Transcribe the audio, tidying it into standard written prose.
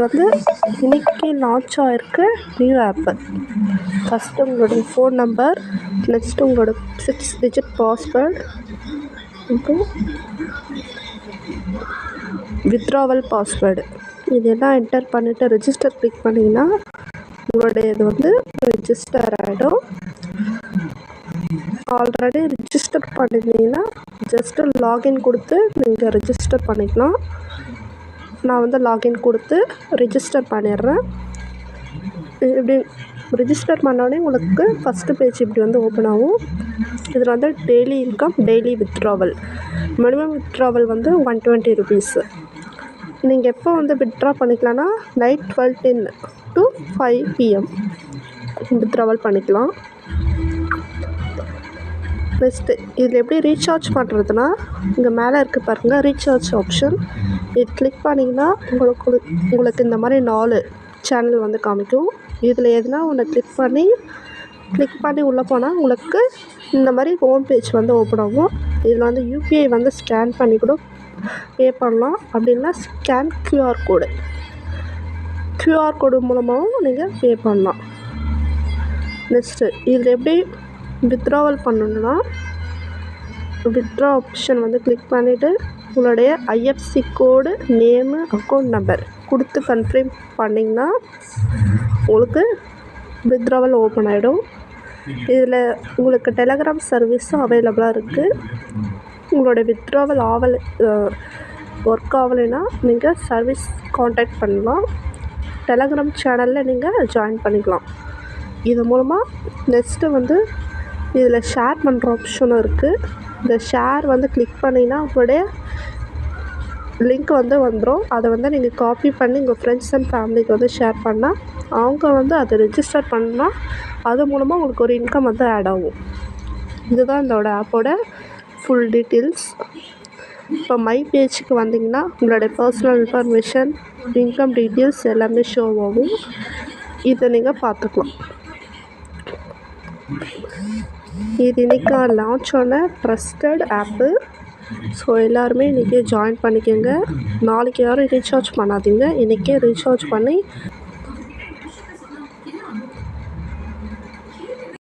வந்து இன்றைக்கி லான்ச் ஆகிருக்கு நியூ ஆப்பு. ஃபஸ்ட்டு உங்களோட ஃபோன் நம்பர், நெக்ஸ்ட்டு உங்களோட 6 டிஜிட் பாஸ்வேர்ட், அப்புறம் வித்ட்ராவல் பாஸ்வேர்டு இதெல்லாம் என்டர் பண்ணிவிட்டு ரெஜிஸ்டர் கிளிக் பண்ணிங்கன்னா உங்களுடைய இது வந்து ரெஜிஸ்டர் ஆகிடும். ஆல்ரெடி ரிஜிஸ்டர் பண்ணியிருந்தீங்கன்னா ஜஸ்ட்டு லாகின் கொடுத்து நீங்கள் ரெஜிஸ்டர் பண்ணிக்கலாம். நான் வந்து லாகின் கொடுத்து ரிஜிஸ்டர் பண்ணிடுறேன். இப்படி ரிஜிஸ்டர் பண்ணோடனே உங்களுக்கு ஃபஸ்ட்டு பேஜ் இப்படி வந்து ஓப்பன் ஆகும். இதில் வந்து daily income, daily withdrawal, minimum withdrawal வந்து 120 ருபீஸு. நீங்கள் எப்போ வந்து வித்ட்ரா பண்ணிக்கலாம்னா நைட் 12:10 to 5 PM வித்ட்ராவல் பண்ணிக்கலாம். நெக்ஸ்ட்டு இதில் எப்படி ரீசார்ஜ் பண்ணுறதுனா, இங்கே மேலே இருக்குது பாருங்கள் ரீசார்ஜ் ஆப்ஷன். இது கிளிக் பண்ணிங்கன்னா உங்களுக்கு இந்த மாதிரி 4 சேனல் வந்து காமிக்கும். இதில் எதுனா ஒன்று கிளிக் பண்ணி உள்ளே போனால் உங்களுக்கு இந்த மாதிரி ஹோம் பேஜ் வந்து ஓப்பன் ஆகும். இதில் வந்து யூபிஐ வந்து ஸ்கேன் பண்ணி கூட பே பண்ணலாம். அப்படின்னா ஸ்கேன் QR கோடு மூலமாகவும் நீங்கள் பே பண்ணலாம். நெக்ஸ்ட்டு இதில் எப்படி வித்ட்ராவல் பண்ணணுன்னா, வித்ட்ரா ஆப்ஷன் வந்து கிளிக் பண்ணிவிட்டு உங்களுடைய IFSC கோடு, நேமு, அக்கௌண்ட் நம்பர் கொடுத்து கன்ஃபார்ம் பண்ணிங்கன்னா உங்களுக்கு வித்ட்ராவல் ஓப்பன் ஆகிடும். இதில் உங்களுக்கு டெலகிராம் சர்வீஸும் அவைலபிளாக இருக்குது. உங்களோட வித்ட்ராவல் ஒர்க் ஆகலைன்னா நீங்கள் சர்வீஸ் காண்டாக்ட் பண்ணலாம். டெலகிராம் சேனலில் நீங்கள் ஜாயின் பண்ணிக்கலாம். இது மூலமாக நெக்ஸ்ட்டு வந்து இதில் ஷேர் பண்ணுற ஆப்ஷனும் இருக்குது. இந்த ஷேர் வந்து கிளிக் பண்ணிங்கன்னா உங்களுடைய லிங்க் வந்து வந்துடும். அதை வந்து நீங்கள் காப்பி பண்ணி உங்கள் ஃப்ரெண்ட்ஸ் அண்ட் ஃபேமிலிக்கு வந்து ஷேர் பண்ணால் அவங்க வந்து அதை ரெஜிஸ்டர் பண்ணால் அது மூலமாக உங்களுக்கு ஒரு இன்கம் வந்து ஆட் ஆகும். இதுதான் இதோட ஆப்போட ஃபுல் டீட்டெயில்ஸ். இப்போ மை பேஜுக்கு வந்தீங்கன்னா உங்களுடைய பர்சனல் இன்ஃபர்மேஷன், இன்கம் டீட்டெயில்ஸ் எல்லாமே ஷோ ஆகும். இதை நீங்கள் பார்த்துக்கலாம். இது இன்றைக்கி லான்ச் ஆன ட்ரஸ்டட் ஆப்பு. ஸோ எல்லாருமே இன்றைக்கி ஜாயின் பண்ணிக்கோங்க. நாளைக்கு யாரும் ரீசார்ஜ் பண்ணாதீங்க, இன்றைக்கே ரீசார்ஜ் பண்ணி